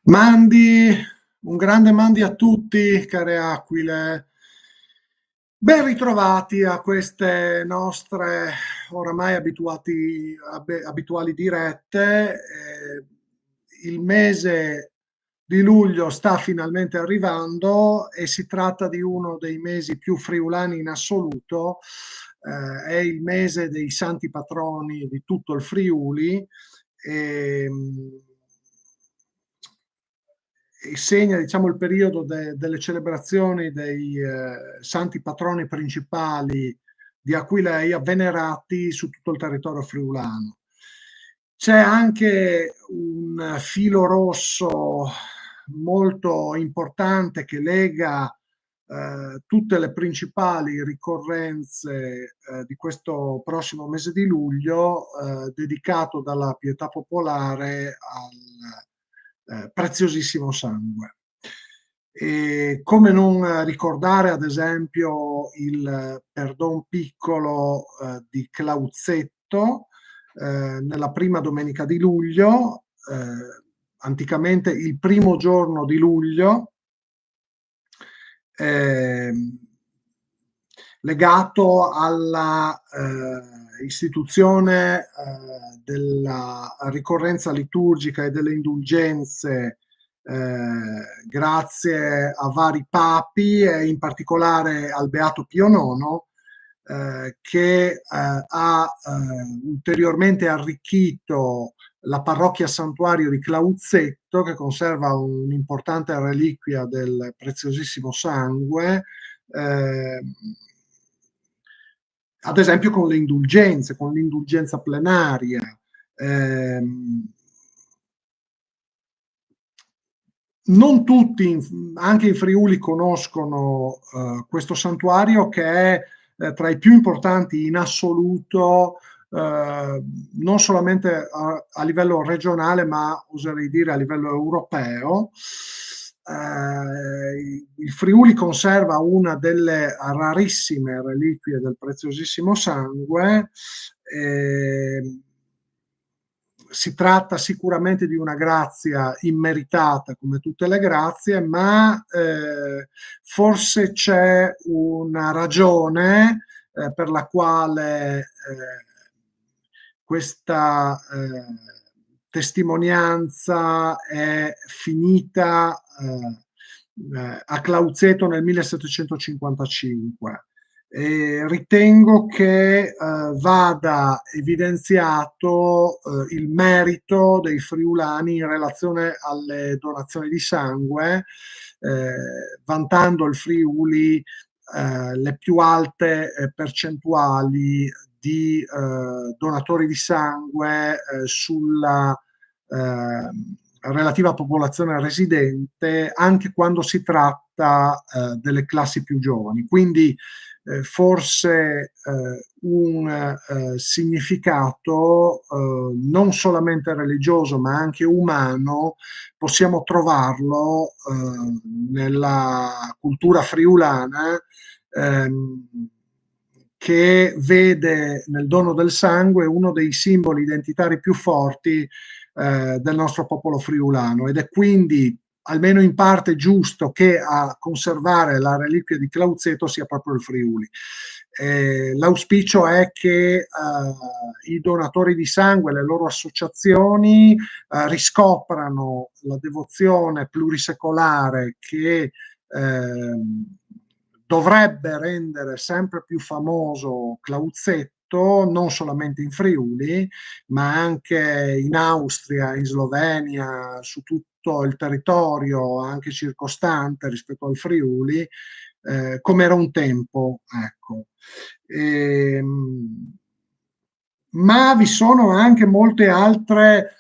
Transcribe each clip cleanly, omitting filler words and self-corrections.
Mandi, un grande mandi a tutti, care aquile. Ben ritrovati a queste nostre oramai abituali dirette. Il mese di luglio sta finalmente arrivando e si tratta di uno dei mesi più friulani in assoluto. È il mese dei santi patroni di tutto il Friuli e, e segna, diciamo, il periodo delle celebrazioni dei santi patroni principali di Aquileia venerati su tutto il territorio friulano. C'è anche un filo rosso molto importante che lega tutte le principali ricorrenze di questo prossimo mese di luglio, dedicato dalla pietà popolare al preziosissimo sangue. E come non ricordare, ad esempio, il Perdon Piccolo di Clauzetto nella prima domenica di luglio, anticamente il primo giorno di luglio, eh, legato alla istituzione della ricorrenza liturgica e delle indulgenze grazie a vari papi e in particolare al Beato Pio IX, che ha ulteriormente arricchito la parrocchia santuario di Clauzetto, che conserva un'importante reliquia del preziosissimo sangue, eh, ad esempio con l'indulgenza plenaria. Non tutti, anche in Friuli, conoscono questo santuario che è tra i più importanti in assoluto, non solamente a livello regionale, ma oserei dire a livello europeo. Il Friuli conserva una delle rarissime reliquie del preziosissimo sangue. eh, Si tratta sicuramente di una grazia immeritata, come tutte le grazie, ma forse c'è una ragione per la quale questa testimonianza è finita a Clauzeto nel 1755. Ritengo che vada evidenziato il merito dei friulani in relazione alle donazioni di sangue, vantando il Friuli le più alte percentuali di donatori di sangue sulla relativa popolazione residente, anche quando si tratta delle classi più giovani. Quindi forse un significato non solamente religioso ma anche umano possiamo trovarlo nella cultura friulana, ehm, che vede nel dono del sangue uno dei simboli identitari più forti del nostro popolo friulano, ed è quindi almeno in parte giusto che a conservare la reliquia di Clauzeto sia proprio il Friuli. L'auspicio è che i donatori di sangue, le loro associazioni riscoprano la devozione plurisecolare che dovrebbe rendere sempre più famoso Clauzetto, non solamente in Friuli, ma anche in Austria, in Slovenia, su tutto il territorio anche circostante rispetto al Friuli, come era un tempo, ecco. Ma vi sono anche molte altre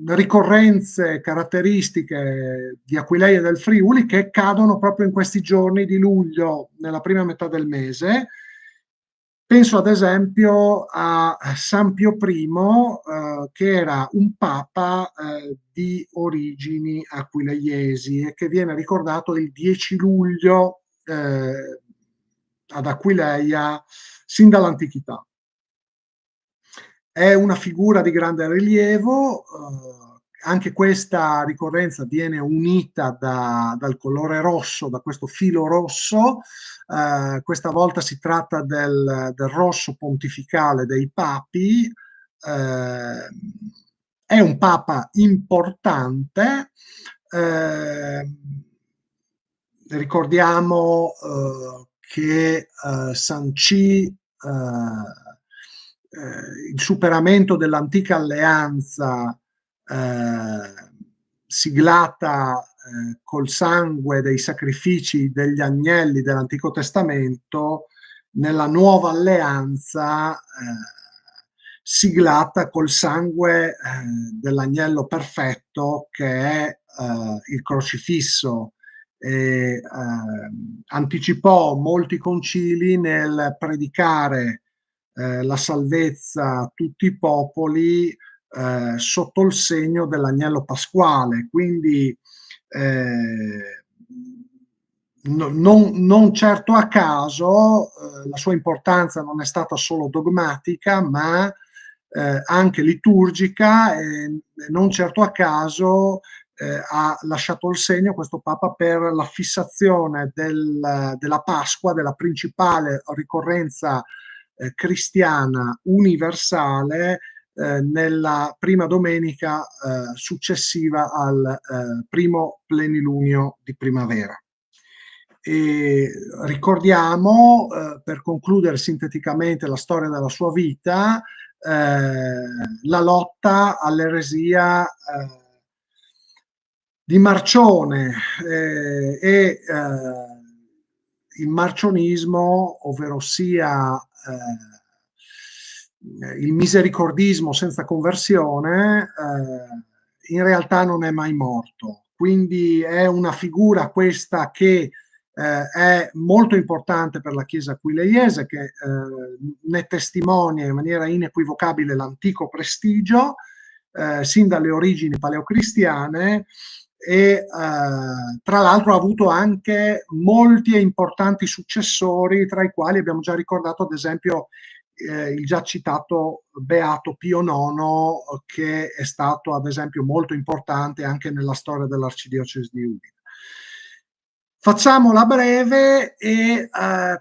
ricorrenze caratteristiche di Aquileia del Friuli che cadono proprio in questi giorni di luglio, nella prima metà del mese. Penso ad esempio a San Pio I, che era un papa di origini aquileiesi e che viene ricordato il 10 luglio ad Aquileia sin dall'antichità. È una figura di grande rilievo, anche questa ricorrenza viene unita dal colore rosso, da questo filo rosso. Questa volta si tratta del rosso pontificale dei papi. Eh, è un papa importante. eh, Ricordiamo che sancì il superamento dell'antica alleanza siglata col sangue dei sacrifici degli agnelli dell'Antico Testamento nella nuova alleanza siglata col sangue dell'agnello perfetto che è il crocifisso. Anticipò molti concili nel predicare la salvezza a tutti i popoli sotto il segno dell'agnello pasquale. Quindi non certo a caso la sua importanza non è stata solo dogmatica, ma anche liturgica, e non certo a caso ha lasciato il segno questo Papa per la fissazione della Pasqua, della principale ricorrenza cristiana universale, nella prima domenica successiva al primo plenilunio di primavera. E ricordiamo, per concludere sinteticamente la storia della sua vita, la lotta all'eresia di Marcione il marcionismo, ovvero sia il misericordismo senza conversione, in realtà non è mai morto. Quindi è una figura questa che è molto importante per la Chiesa aquileiese, che ne testimonia in maniera inequivocabile l'antico prestigio, sin dalle origini paleocristiane, e tra l'altro ha avuto anche molti e importanti successori, tra i quali abbiamo già ricordato ad esempio il già citato Beato Pio IX, che è stato ad esempio molto importante anche nella storia dell'arcidiocesi di Udine. Facciamola breve e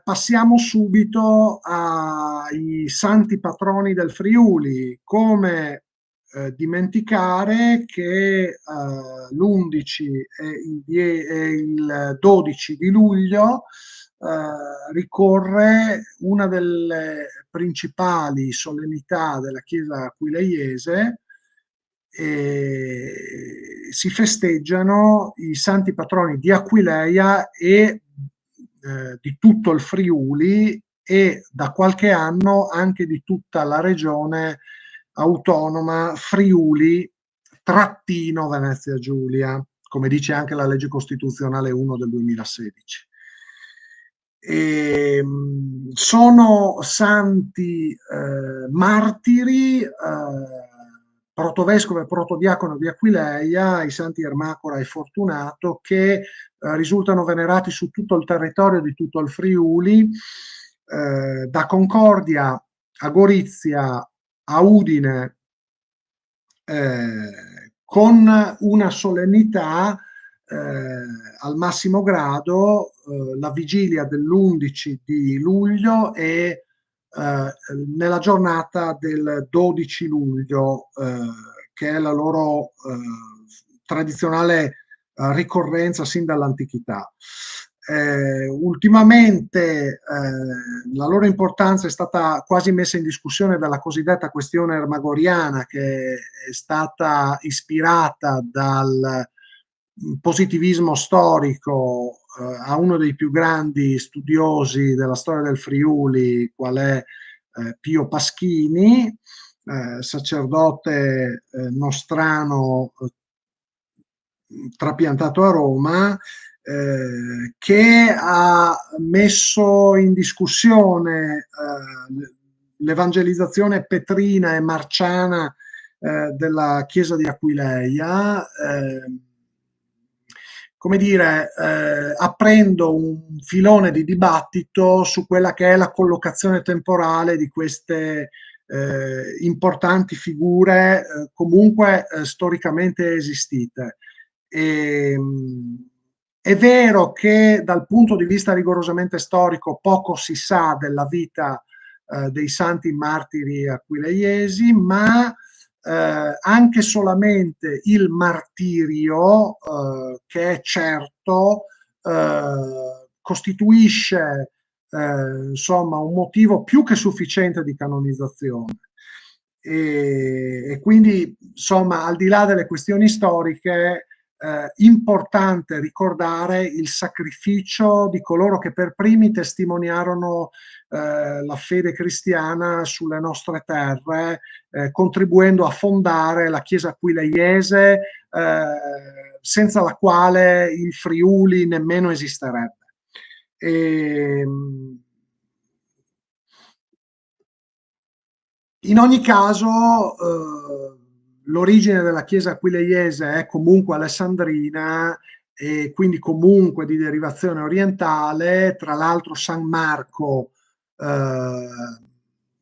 passiamo subito ai santi patroni del Friuli. Come dimenticare che l'11 e il 12 di luglio ricorre una delle principali solennità della Chiesa aquileiese, e si festeggiano i santi patroni di Aquileia e di tutto il Friuli, e da qualche anno anche di tutta la regione autonoma Friuli trattino Venezia Giulia, come dice anche la legge costituzionale 1 del 2016. Sono santi martiri, protovescovo e protodiacono di Aquileia, i santi Ermacora e Fortunato, che risultano venerati su tutto il territorio di tutto il Friuli, da Concordia a Gorizia a Udine, con una solennità al massimo grado, la vigilia dell'11 di luglio e nella giornata del 12 luglio, che è la loro tradizionale ricorrenza sin dall'antichità. Ultimamente la loro importanza è stata quasi messa in discussione dalla cosiddetta questione ermagoriana, che è stata ispirata dal positivismo storico a uno dei più grandi studiosi della storia del Friuli, qual è Pio Paschini, sacerdote nostrano trapiantato a Roma, che ha messo in discussione l'evangelizzazione petrina e marciana della Chiesa di Aquileia, come dire, aprendo un filone di dibattito su quella che è la collocazione temporale di queste importanti figure comunque storicamente esistite. È vero che dal punto di vista rigorosamente storico poco si sa della vita dei santi martiri aquileiesi, ma anche solamente il martirio, che è certo, costituisce insomma un motivo più che sufficiente di canonizzazione. E quindi, insomma, al di là delle questioni storiche, importante ricordare il sacrificio di coloro che per primi testimoniarono la fede cristiana sulle nostre terre, contribuendo a fondare la Chiesa aquileiese, senza la quale il Friuli nemmeno esisterebbe. E, in ogni caso, l'origine della Chiesa aquileiese è comunque alessandrina e quindi comunque di derivazione orientale. Tra l'altro San Marco,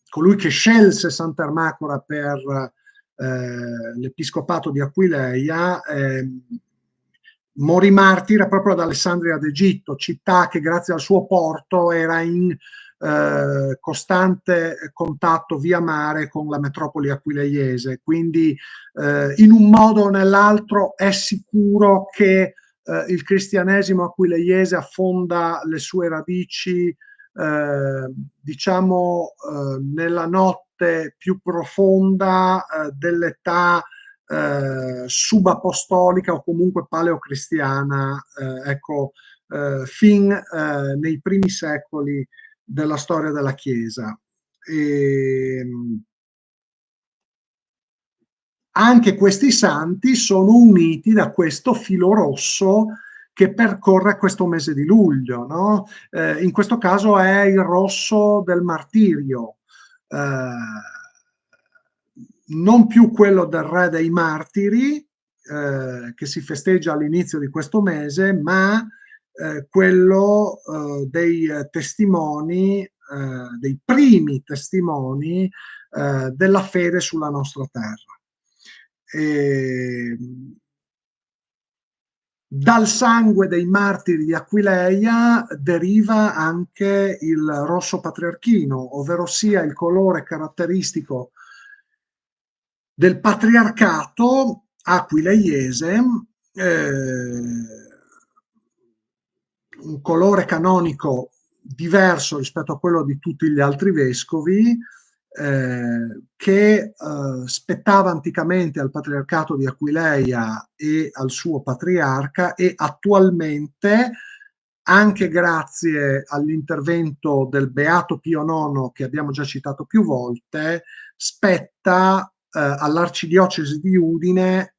colui che scelse Sant'Ermacora per l'episcopato di Aquileia, morì martire proprio ad Alessandria d'Egitto, città che grazie al suo porto era in costante contatto via mare con la metropoli aquileiese, quindi in un modo o nell'altro è sicuro che il cristianesimo aquileiese affonda le sue radici diciamo nella notte più profonda dell'età subapostolica o comunque paleocristiana, ecco, fin nei primi secoli della storia della Chiesa. E anche questi santi sono uniti da questo filo rosso che percorre questo mese di luglio, no? In questo caso è il rosso del martirio, non più quello del re dei martiri, che si festeggia all'inizio di questo mese, ma quello dei testimoni, dei primi testimoni della fede sulla nostra terra. E, dal sangue dei martiri di Aquileia deriva anche il rosso patriarchino, ovvero sia il colore caratteristico del patriarcato aquileiese, un colore canonico diverso rispetto a quello di tutti gli altri vescovi, che spettava anticamente al patriarcato di Aquileia e al suo patriarca, e attualmente, anche grazie all'intervento del Beato Pio IX che abbiamo già citato più volte, spetta all'arcidiocesi di Udine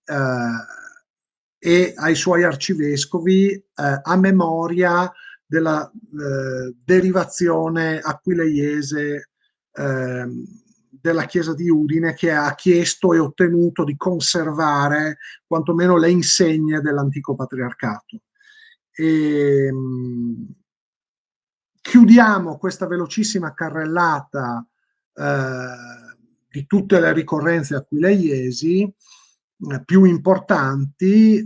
e ai suoi arcivescovi a memoria della derivazione aquileiese della Chiesa di Udine, che ha chiesto e ottenuto di conservare quantomeno le insegne dell'antico patriarcato. E, chiudiamo questa velocissima carrellata di tutte le ricorrenze aquileiesi più importanti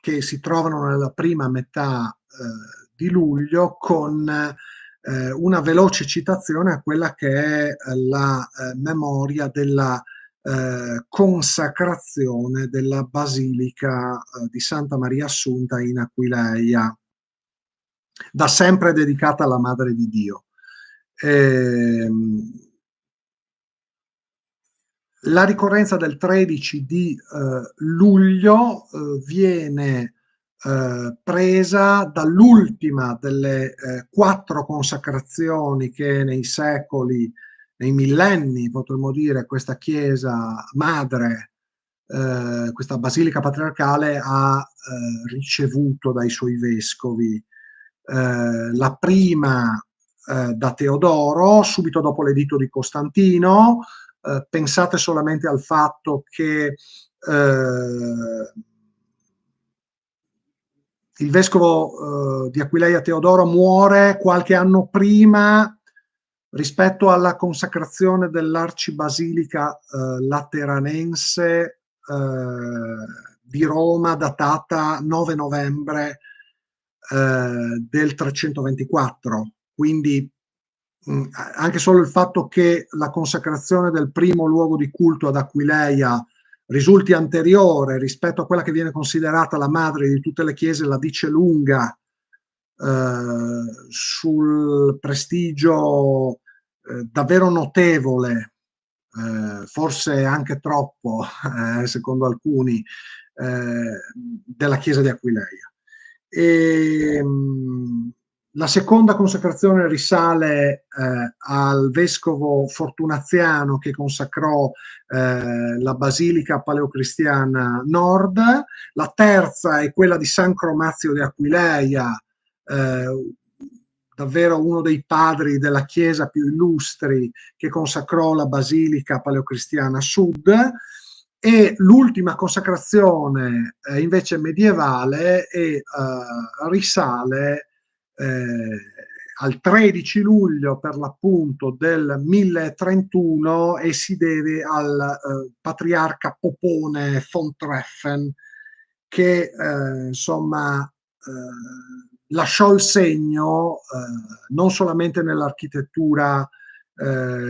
che si trovano nella prima metà di luglio, con una veloce citazione a quella che è la memoria della consacrazione della Basilica di Santa Maria Assunta in Aquileia, da sempre dedicata alla Madre di Dio. La ricorrenza del 13 di luglio viene presa dall'ultima delle 4 consacrazioni che nei secoli, nei millenni, potremmo dire, questa Chiesa madre, questa Basilica patriarcale ha ricevuto dai suoi vescovi. La prima da Teodoro, subito dopo l'editto di Costantino. Pensate solamente al fatto che il vescovo di Aquileia Teodoro muore qualche anno prima rispetto alla consacrazione dell'arcibasilica lateranense di Roma, datata 9 novembre del 324. Quindi anche solo il fatto che la consacrazione del primo luogo di culto ad Aquileia risulti anteriore rispetto a quella che viene considerata la madre di tutte le chiese, la dice lunga sul prestigio davvero notevole, forse anche troppo, secondo alcuni, della chiesa di Aquileia. E, la seconda consacrazione risale al vescovo Fortunaziano, che consacrò la basilica paleocristiana nord. La terza è quella di San Cromazio di Aquileia, davvero uno dei padri della chiesa più illustri, che consacrò la basilica paleocristiana sud. E l'ultima consacrazione invece medievale risale al 13 luglio per l'appunto del 1031 e si deve al patriarca Popone von Treffen, che insomma lasciò il segno non solamente nell'architettura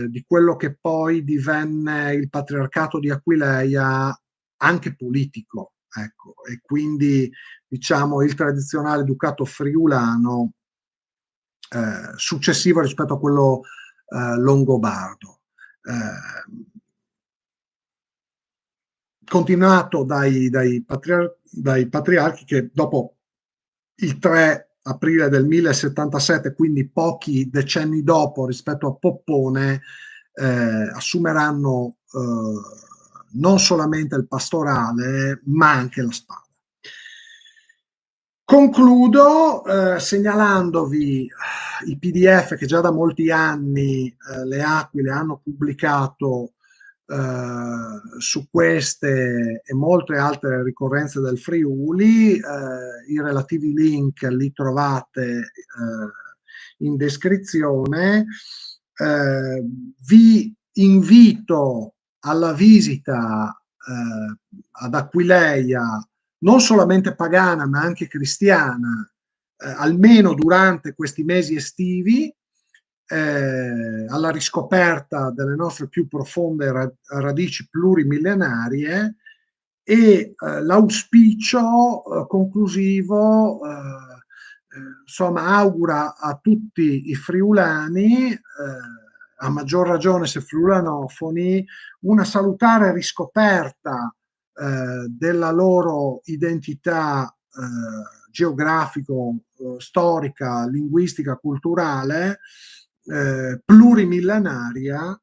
di quello che poi divenne il patriarcato di Aquileia, anche politico, ecco, e quindi diciamo il tradizionale ducato friulano successivo rispetto a quello longobardo. Continuato dai patriarchi che dopo il 3 aprile del 1077, quindi pochi decenni dopo rispetto a Poppone, assumeranno non solamente il pastorale, ma anche la spada. Concludo segnalandovi i PDF che già da molti anni le Aquile hanno pubblicato su queste e molte altre ricorrenze del Friuli. I relativi link li trovate in descrizione. Vi invito alla visita ad Aquileia, non solamente pagana ma anche cristiana, almeno durante questi mesi estivi, alla riscoperta delle nostre più profonde radici plurimillenarie. E l'auspicio conclusivo insomma augura a tutti i friulani, a maggior ragione se friulanofoni, una salutare riscoperta della loro identità geografico, storica, linguistica, culturale, plurimillenaria,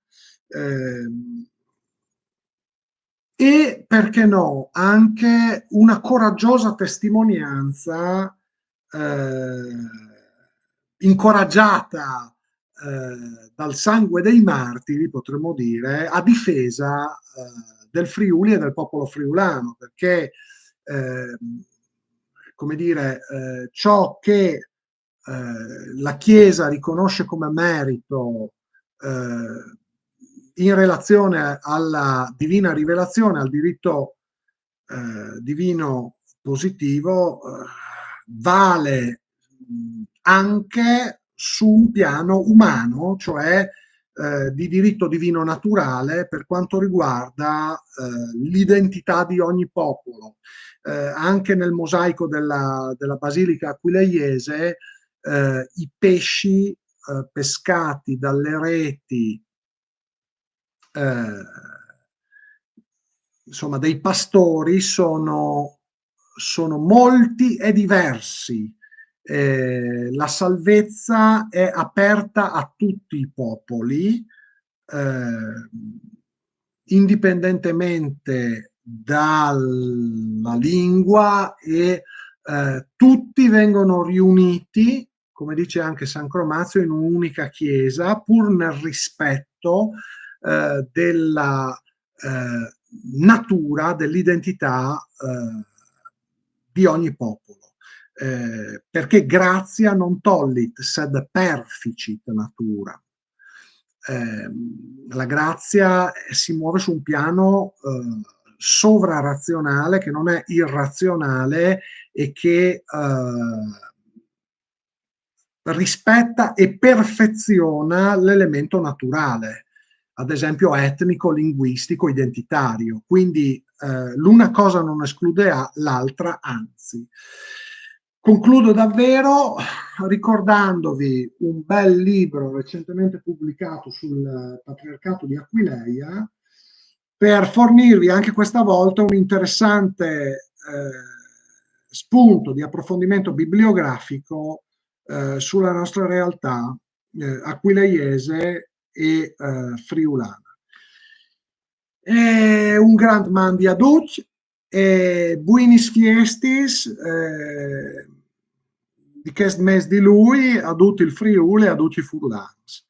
e perché no, anche una coraggiosa testimonianza incoraggiata dal sangue dei martiri, potremmo dire, a difesa del Friuli e del popolo friulano, perché come dire, ciò che la Chiesa riconosce come merito in relazione alla divina rivelazione, al diritto divino positivo, vale anche su un piano umano, cioè di diritto divino naturale per quanto riguarda l'identità di ogni popolo. Anche nel mosaico della Basilica Aquileiese i pesci pescati dalle reti insomma dei pastori sono molti e diversi. La salvezza è aperta a tutti i popoli, indipendentemente dalla lingua, e tutti vengono riuniti, come dice anche San Cromazio, in un'unica chiesa, pur nel rispetto della natura, dell'identità di ogni popolo. Perché grazia non tollit, sed perficit natura. la grazia si muove su un piano sovrarazionale, che non è irrazionale e che rispetta e perfeziona l'elemento naturale, ad esempio etnico, linguistico, identitario. Quindi l'una cosa non esclude l'altra, anzi. Concludo davvero ricordandovi un bel libro recentemente pubblicato sul patriarcato di Aquileia, per fornirvi anche questa volta un interessante spunto di approfondimento bibliografico sulla nostra realtà aquileiese e friulana. Un grand man di aduc, buinis fiestis di quest mes di lui, a tutti il Friuli e a tutti i furlans.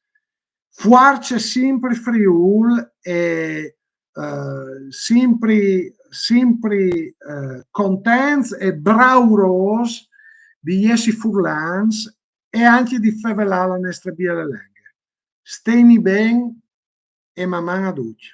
Fuarce sempre Friul e sempre contents e brauros di Jesi Furlans e anche di Fevelà la nostra biele lenghe. Steni ben e maman a tutti.